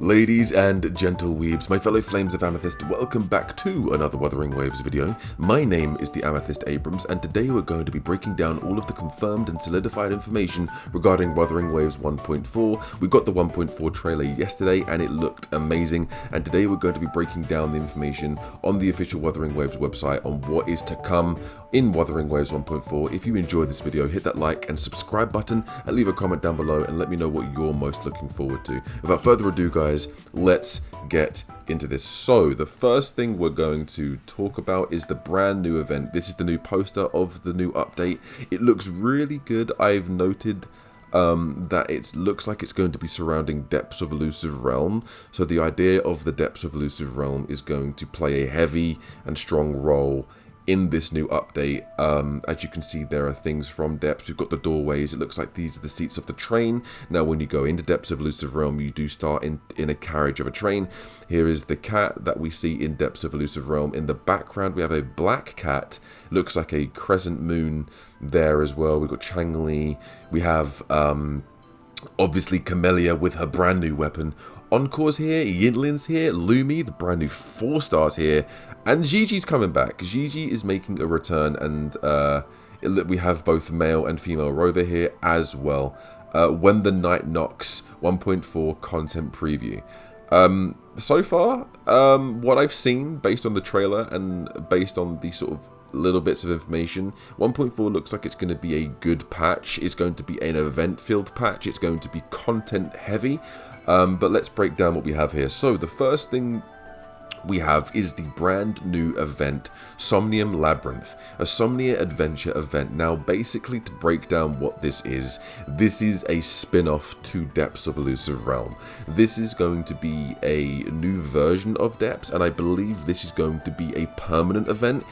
Ladies and gentle weebs, my fellow flames of Amethyst, welcome back to another Wuthering Waves video. My name is the Amethyst Abrams, and today we're going to be breaking down all of the confirmed and solidified information regarding Wuthering Waves 1.4. We got the 1.4 trailer yesterday and it looked amazing, and today we're going to be breaking down the information on the official Wuthering Waves website on what is to come in Wuthering Waves 1.4. If you enjoyed this video, hit that like and subscribe button and leave a comment down below and let me know what you're most looking forward to. Without further ado guys, let's get into this. So the first thing we're going to talk about is the brand new event. This is the new poster of the new update. It looks really good. I've noted that it looks like it's going to be surrounding Depths of Elusive Realm. So the idea of the Depths of Elusive Realm is going to play a heavy and strong role in this new update. As you can see, there are things from Depths. We've got the doorways. It looks like these are the seats of the train. Now when you go into Depths of Elusive Realm, you do start in a carriage of a train. Here is the cat that we see in Depths of Elusive Realm. In the background we have a black cat. Looks like a crescent moon there as well. We've got Changli. We have obviously Camellia with her brand new weapon. Encore's here, Yinlin's here, Lumi, the brand new 4 stars here, and Gigi's coming back. Gigi is making a return, and we have both male and female rover here as well. When the Night Knocks 1.4 content preview. So far, what I've seen based on the trailer and based on the sort of little bits of information, 1.4 looks like it's going to be a good patch. It's going to be an event-filled patch. It's going to be content-heavy. But let's break down what we have here. So the first thing we have is the brand new event, Somnium Labyrinth, a Somnia adventure event. Now basically, to break down what this is a spin-off to Depths of Elusive Realm. This is going to be a new version of Depths, and I believe this is going to be a permanent event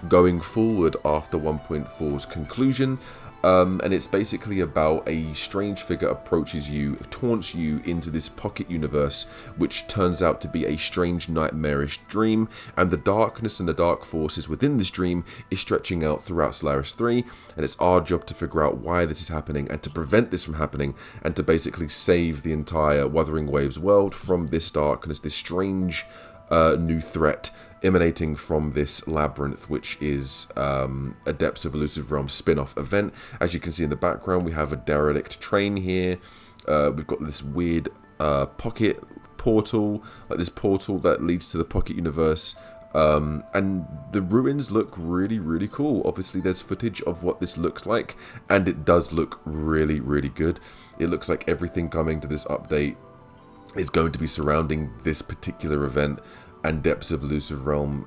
going forward after 1.4's conclusion. And it's basically about a strange figure approaches you, taunts you into this pocket universe, which turns out to be a strange nightmarish dream, and the darkness and the dark forces within this dream is stretching out throughout Solaris 3, and it's our job to figure out why this is happening and to prevent this from happening, and to basically save the entire Wuthering Waves world from this darkness, this strange new threat emanating from this labyrinth, which is a Depths of Elusive Realm spin-off event. As you can see in the background, we have a derelict train here. We've got this weird pocket portal, like this portal that leads to the pocket universe. And the ruins look really, really cool. Obviously, there's footage of what this looks like, and it does look really, really good. It looks like everything coming to this update is going to be surrounding this particular event and Depths of Elusive Realm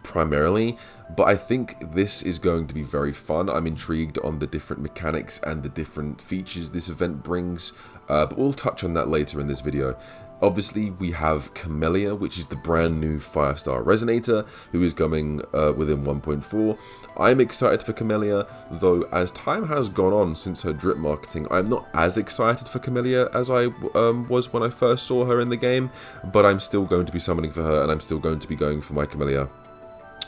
primarily, but I think this is going to be very fun. I'm intrigued on the different mechanics and the different features this event brings, but we'll touch on that later in this video. Obviously, we have Camellia, which is the brand new 5-star Resonator, who is coming within 1.4. I'm excited for Camellia, though as time has gone on since her drip marketing, I'm not as excited for Camellia as I was when I first saw her in the game, but I'm still going to be summoning for her, and I'm still going to be going for my Camellia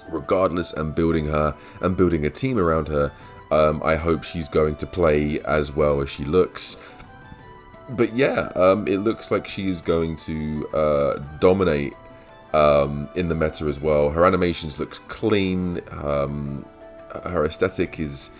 regardless, and building her and building a team around her. I hope she's going to play as well as she looks. But yeah, it looks like she is going to dominate in the meta as well. Her animations look clean. Her aesthetic is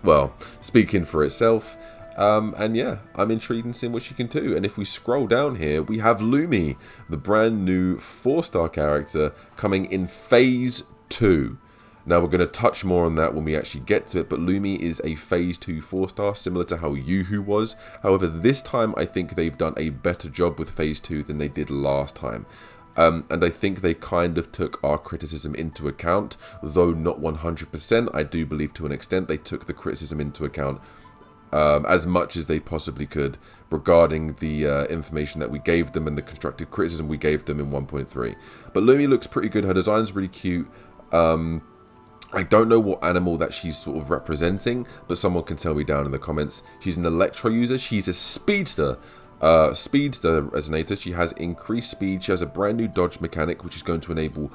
well, speaking for itself. And yeah, I'm intrigued in seeing what she can do. And if we scroll down here, we have Lumi, the brand new 4-star character coming in Phase 2. Now we're going to touch more on that when we actually get to it, but Lumi is a Phase 2 4-star, similar to how Yoo-Hoo was. However, this time I think they've done a better job with Phase 2 than they did last time. And I think they kind of took our criticism into account, though not 100%. I do believe to an extent they took the criticism into account as much as they possibly could regarding the information that we gave them and the constructive criticism we gave them in 1.3. But Lumi looks pretty good. Her design's really cute. I don't know what animal that she's sort of representing, but someone can tell me down in the comments. She's an electro user. She's a speedster. Speedster Resonator. She has increased speed. She has a brand new dodge mechanic, which is going to enable,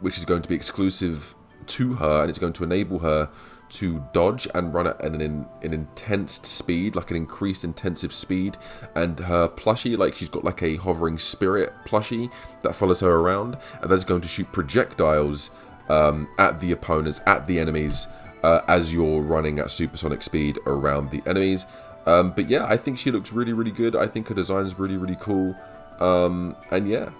which is going to be exclusive to her, and it's going to enable her to dodge and run at an intense speed, like an increased intensive speed. And her plushie, like she's got like a hovering spirit plushie that follows her around, and that's going to shoot projectiles at the opponents, at the enemies, as you're running at supersonic speed around the enemies. But yeah, I think she looks really, really good. I think her design is really, really cool. And yeah.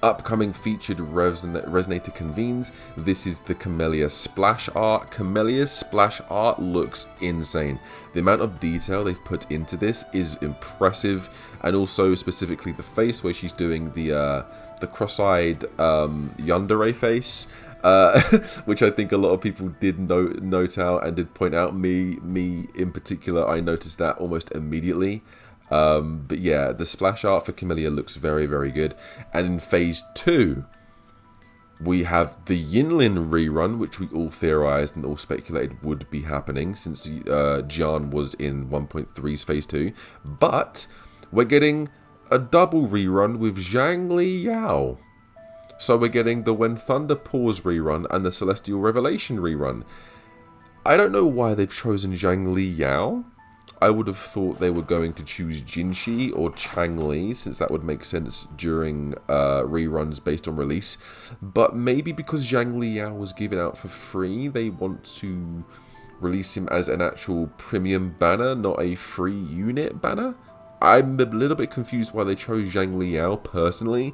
Upcoming featured Resonator convenes. This is the Camellia splash art. Camellia's splash art looks insane. The amount of detail they've put into this is impressive, and also specifically the face where she's doing the cross-eyed yandere face, which I think a lot of people did note out and did point out. Me in particular, I noticed that almost immediately. But yeah, the splash art for Camellia looks very, very good. And in Phase 2, we have the Yinlin rerun, which we all theorized and all speculated would be happening since Jian was in 1.3's Phase 2. But we're getting a double rerun with Zhang Li Yao. So we're getting the When Thunder Pours rerun and the Celestial Revelation rerun. I don't know why they've chosen Zhang Li Yao. I would have thought they were going to choose Jinshi or Chang Li, since that would make sense during reruns based on release. But maybe because Zhang Liao was given out for free, they want to release him as an actual premium banner, not a free unit banner. I'm a little bit confused why they chose Zhang Liao personally.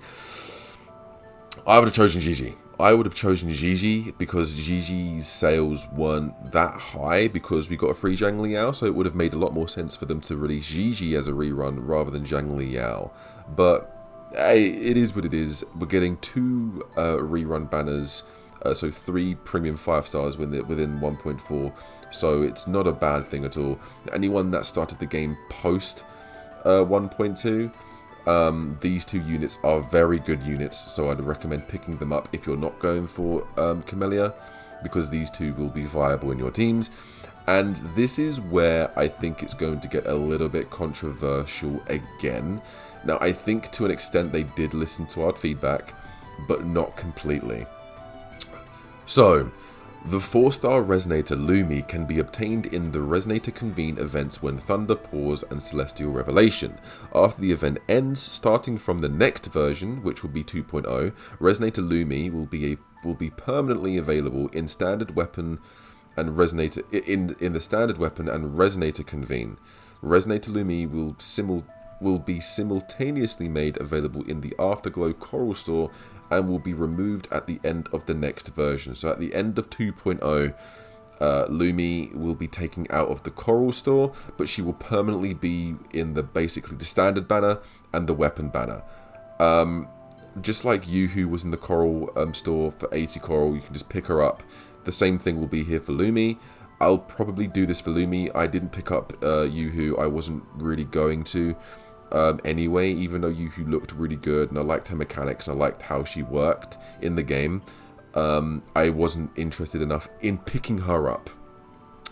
I would have chosen Gigi. I would have chosen Gigi because Gigi's sales weren't that high because we got a free Zhang Liao, so it would have made a lot more sense for them to release Gigi as a rerun rather than Zhang Liao. But hey, it is what it is. We're getting 2 rerun banners, so 3 premium 5 stars within 1.4, so it's not a bad thing at all. Anyone that started the game post 1.2, these 2 units are very good units, so I'd recommend picking them up if you're not going for Camellia, because these 2 will be viable in your teams. And this is where I think it's going to get a little bit controversial again. Now, I think to an extent they did listen to our feedback, but not completely. So, the 4-star Resonator Lumi can be obtained in the Resonator Convene events When Thunder Pours and Celestial Revelation. After the event ends, starting from the next version, which will be 2.0, Resonator Lumi will be permanently available in Standard Weapon and Resonator in the Standard Weapon and Resonator Convene. Resonator Lumi will be simultaneously made available in the Afterglow Coral Store and will be removed at the end of the next version. So at the end of 2.0, Lumi will be taken out of the Coral Store, but she will permanently be in basically the Standard banner and the Weapon banner. Just like Yoo-Hoo was in the Coral store for 80 Coral, you can just pick her up. The same thing will be here for Lumi. I'll probably do this for Lumi. I didn't pick up Yoo-Hoo. I wasn't really going to. Anyway, even though Yoo-Hoo looked really good and I liked her mechanics and I liked how she worked in the game, I wasn't interested enough in picking her up.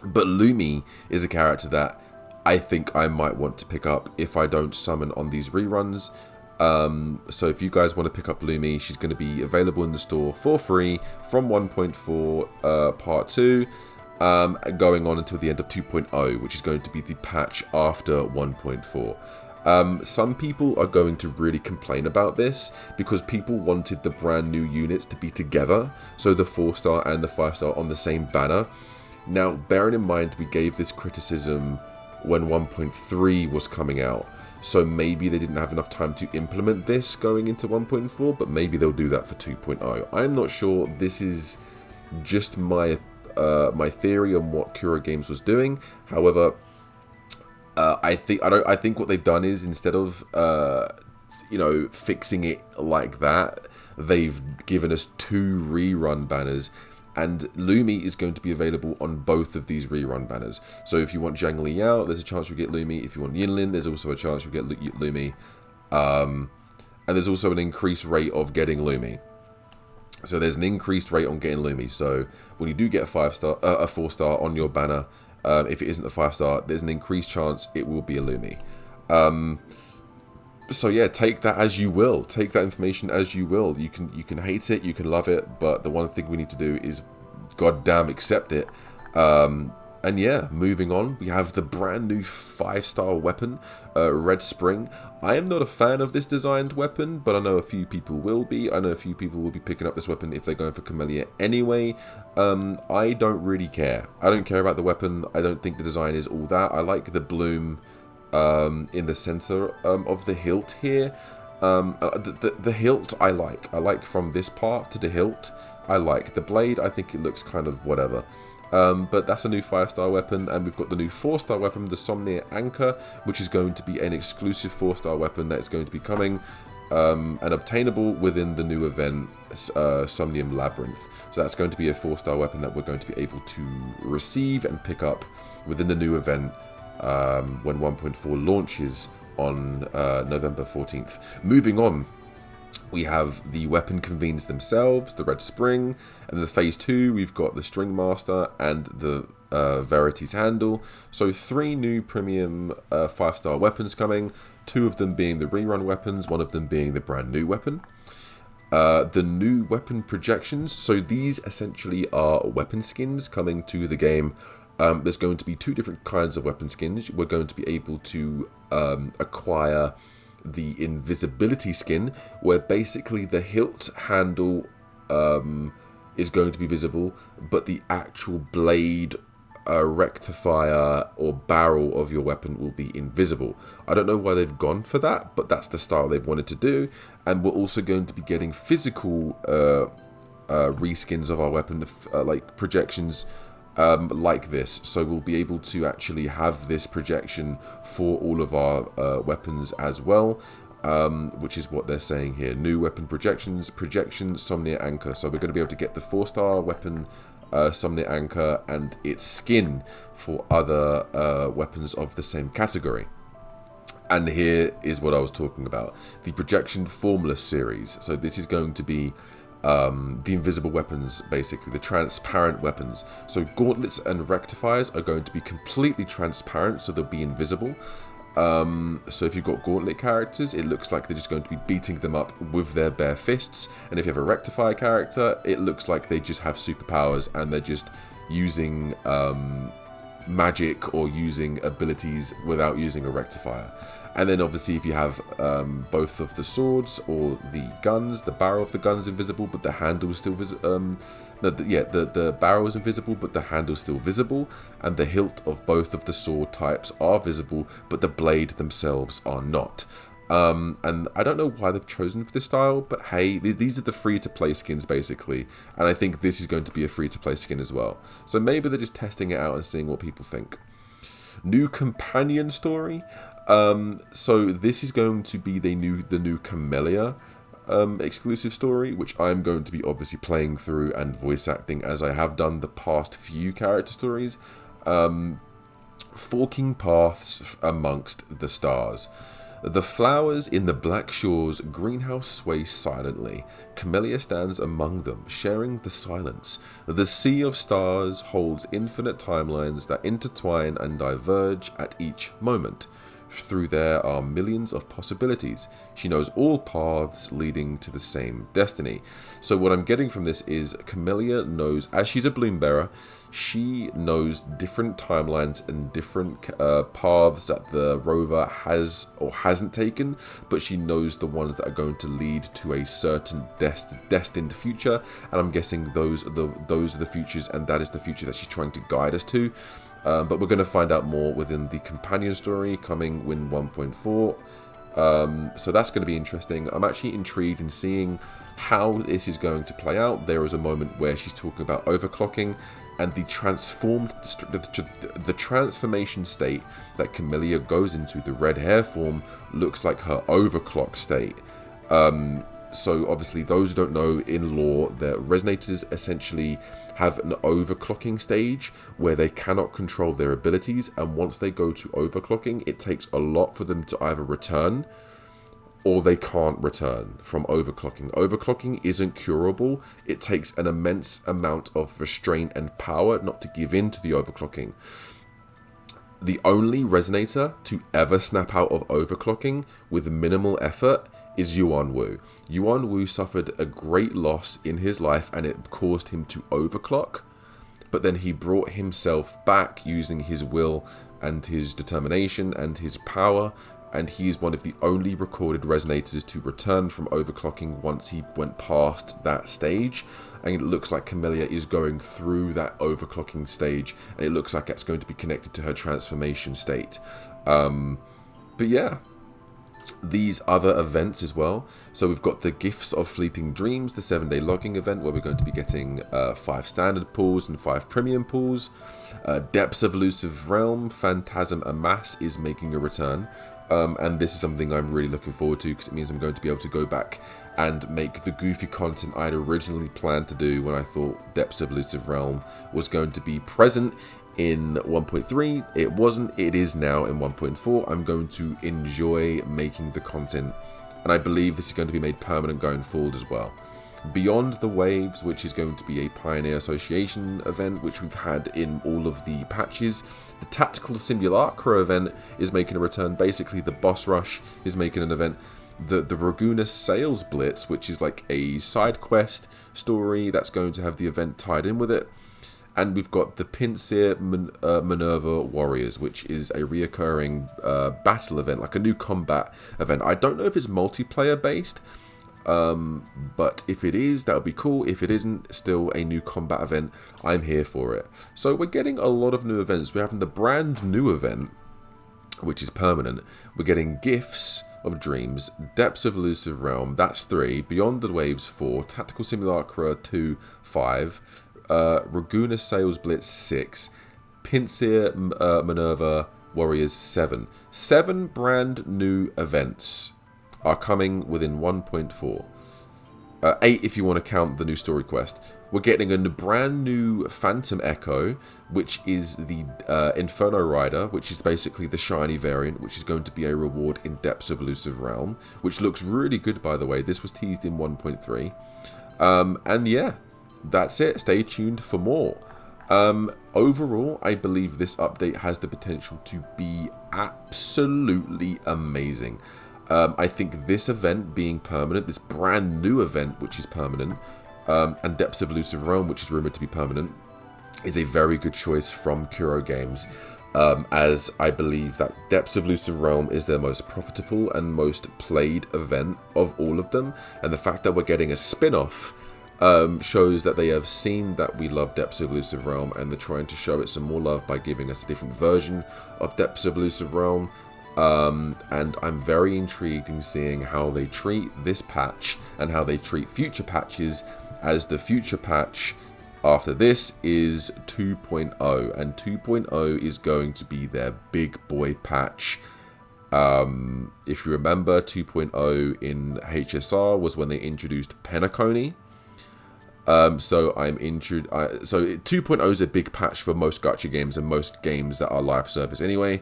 But Lumi is a character that I think I might want to pick up if I don't summon on these reruns. So if you guys want to pick up Lumi, she's going to be available in the store for free from 1.4 part 2, going on until the end of 2.0, which is going to be the patch after 1.4. Some people are going to really complain about this because people wanted the brand new units to be together, so the 4-star and the 5-star on the same banner. Now, bearing in mind we gave this criticism when 1.3 was coming out, so maybe they didn't have enough time to implement this going into 1.4, but maybe they'll do that for 2.0. I'm not sure. This is just my theory on what Kura Games was doing. However, I think what they've done is, instead of fixing it like that, they've given us 2 rerun banners, and Lumi is going to be available on both of these rerun banners. So if you want Zhang Liao, there's a chance you'll get Lumi. If you want Yinlin, there's also a chance you'll get Lumi. And there's also an increased rate of getting Lumi. So there's an increased rate on getting Lumi. So when you do get a 4-star on your banner, if it isn't a 5-star, there's an increased chance it will be a Lumi. So yeah, take that as you will. Take that information as you will. You can hate it, you can love it, but the one thing we need to do is goddamn accept it. And yeah, moving on, we have the brand new 5-star weapon, Red Spring. I am not a fan of this designed weapon, but I know a few people will be. I know a few people will be picking up this weapon if they're going for Camellia anyway. I don't really care. I don't care about the weapon. I don't think the design is all that. I like the bloom in the center of the hilt here. The hilt I like. I like from this part to the hilt. I like the blade. I think it looks kind of whatever. But that's a new 5-star weapon, and we've got the new 4-star weapon, the Somnia Anchor, which is going to be an exclusive 4-star weapon that is going to be coming and obtainable within the new event, Somnium Labyrinth. So that's going to be a 4-star weapon that we're going to be able to receive and pick up within the new event when 1.4 launches on November 14th. Moving on, we have the weapon convenes themselves, the Red Spring, and the Phase 2, we've got the String Master and the Verity's Handle. So 3 new premium 5-star weapons coming, 2 of them being the rerun weapons, 1 of them being the brand new weapon. The new weapon projections, so these essentially are weapon skins coming to the game. There's going to be 2 different kinds of weapon skins. We're going to be able to acquire the invisibility skin, where basically the hilt handle is going to be visible, but the actual blade, rectifier or barrel of your weapon will be invisible. I don't know why they've gone for that, but that's the style they've wanted to do. And we're also going to be getting physical reskins of our weapon, like projections like this, so we'll be able to actually have this projection for all of our weapons as well, which is what they're saying here. New weapon projections, Somnia Anchor. So we're going to be able to get the 4-star weapon Somnia Anchor and its skin for other weapons of the same category. And here is what I was talking about, the projection formless series. So this is going to be the invisible weapons, basically the transparent weapons. So gauntlets and rectifiers are going to be completely transparent, so they'll be invisible. So if you've got gauntlet characters, it looks like they're just going to be beating them up with their bare fists, and if you have a rectifier character, it looks like they just have superpowers and they're just using magic or using abilities without using a rectifier. And then obviously if you have both of the swords or the guns, the barrel of the gun's invisible, but the handle is still visible. The barrel is invisible, but the handle is still visible. And the hilt of both of the sword types are visible, but the blade themselves are not. And I don't know why they've chosen for this style, but hey, these are the free-to-play skins basically. And I think this is going to be a free-to-play skin as well. So maybe they're just testing it out and seeing what people think. New companion story. So this is going to be the new Camellia exclusive story, which I'm going to be obviously playing through and voice acting as I have done the past few character stories. Forking paths amongst the stars. The flowers in the Black Shore's greenhouse sway silently. Camellia stands among them, sharing the silence. The sea of stars holds infinite timelines that intertwine and diverge at each moment. Through there are millions of possibilities. She knows all paths leading to the same destiny. So what I'm getting from this is Camellia knows, as she's a bloom bearer, she knows different timelines and different paths that the rover has or hasn't taken, but she knows the ones that are going to lead to a certain destined future. And I'm guessing those are the futures, and that is the future that she's trying to guide us to. But we're going to find out more within the companion story coming in 1.4. So that's going to be interesting. I'm actually intrigued in seeing how this is going to play out. There is a moment where she's talking about overclocking and the transformation state that Camellia goes into. The red hair form looks like her overclock state. So obviously those who don't know, in lore, the resonators essentially have an overclocking stage where they cannot control their abilities, and once they go to overclocking, it takes a lot for them to either return or they can't return from overclocking. Overclocking isn't curable. It takes an immense amount of restraint and power not to give in to the overclocking. The only resonator to ever snap out of overclocking with minimal effort is Yuan Wu. Yuan Wu suffered a great loss in his life and it caused him to overclock. but then he brought himself back using his will and his determination and his power, and he's one of the only recorded resonators to return from overclocking once he went past that stage. And it looks like Camellia is going through that overclocking stage, and it looks like that's going to be connected to her transformation state. But yeah, these other events as well. So we've got the Gifts of Fleeting Dreams, the 7-day logging event, where we're going to be getting 5 standard pools and 5 premium pools. Depths of Elusive Realm, Phantasm Amass is making a return. And this is something I'm really looking forward to, because it means I'm going to be able to go back and make the goofy content I'd originally planned to do when I thought Depths of Elusive Realm was going to be present in 1.3. It wasn't. It is now in 1.4. I'm going to enjoy making the content, and I believe this is going to be made permanent going forward as well. Beyond the Waves, which is going to be a Pioneer Association event, which we've had in all of the patches. The Tactical Simulacra event is making a return. Basically, the Boss Rush is making an event. The Raguna Sales Blitz, which is like a side quest story that's going to have the event tied in with it. And we've got the Pinsir Minerva Warriors, which is a reoccurring battle event, like a new combat event. I don't know if it's multiplayer based, but if it is, that would be cool. If it isn't, still a new combat event, I'm here for it. So we're getting a lot of new events. We're having the brand new event, which is permanent. We're getting Gifts of Dreams, Depths of Elusive Realm, that's 3, Beyond the Waves 4, Tactical Simulacra 2, 5, Raguna Sales Blitz 6, Pinsir Minerva Warriors 7. 7 brand new events are coming within 1.4. 8 if you want to count the new story quest. We're getting a brand new Phantom Echo, which is the Inferno Rider, which is basically the shiny variant, which is going to be a reward in Depths of Elusive Realm, which looks really good, by the way. This was teased in 1.3. And yeah, that's it. Stay tuned for more. Overall, I believe this update has the potential to be absolutely amazing. I think this event being permanent, this brand new event which is permanent, and Depths of Elusive Realm, which is rumored to be permanent, is a very good choice from Kuro Games, as I believe that Depths of Elusive Realm is their most profitable and most played event of all of them, and the fact that we're getting a spin-off shows that they have seen that we love Depths of Elusive Realm, and they're trying to show it some more love by giving us a different version of Depths of Elusive Realm. And I'm very intrigued in seeing how they treat this patch and how they treat future patches, as the future patch after this is 2.0, and 2.0 is going to be their big boy patch. If you remember, 2.0 in HSR was when they introduced Penacony. So 2.0 is a big patch for most gacha games and most games that are live service anyway.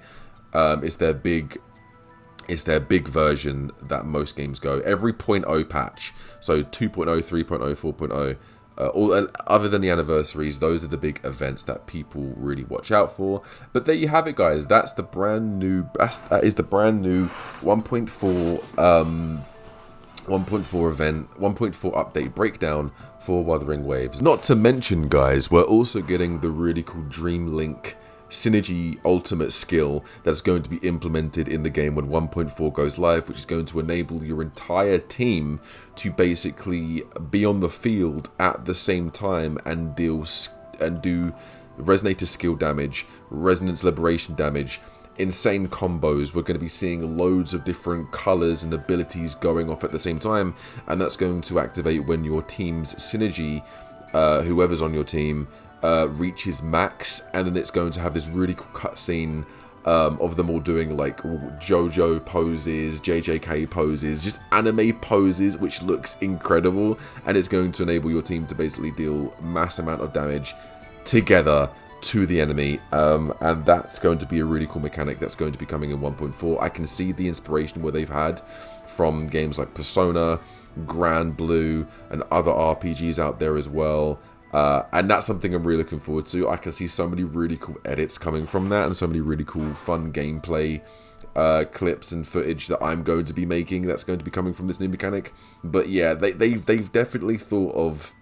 It's their big version that most games go. Every 0.0 patch, so 2.0, 3.0, 4.0, all other than the anniversaries, those are the big events that people really watch out for. But there you have it, guys. That's the brand new. That is the brand new 1.4 event, 1.4 update breakdown for Wuthering Waves. Not to mention, guys, we're also getting the really cool Dream Link synergy ultimate skill that's going to be implemented in the game when 1.4 goes live, which is going to enable your entire team to basically be on the field at the same time and do resonator skill damage, resonance liberation damage, insane combos. We're going to be seeing loads of different colors and abilities going off at the same time, and that's going to activate when your team's synergy, whoever's on your team, reaches max, and then it's going to have this really cool cutscene of them all doing like JoJo poses, JJK poses, just anime poses, which looks incredible, and it's going to enable your team to basically deal mass amount of damage together to the enemy, and that's going to be a really cool mechanic that's going to be coming in 1.4. I can see the inspiration where they've had from games like Persona, Grand Blue, and other RPGs out there as well. And that's something I'm really looking forward to. I can see so many really cool edits coming from that, and so many really cool fun gameplay clips and footage that I'm going to be making that's going to be coming from this new mechanic. But yeah, they've definitely thought of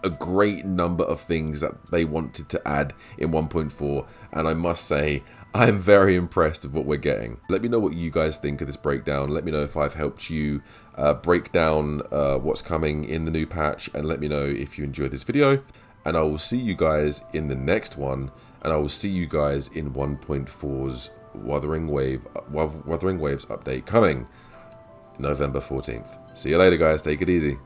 a great number of things that they wanted to add in 1.4, and I must say I'm very impressed with what we're getting. Let me know what you guys think of this breakdown. Let me know if I've helped you break down what's coming in the new patch, and let me know if you enjoyed this video, and I will see you guys in the next one, and I will see you guys in 1.4's Wuthering Waves update coming November 14th. See you later, guys. Take it easy.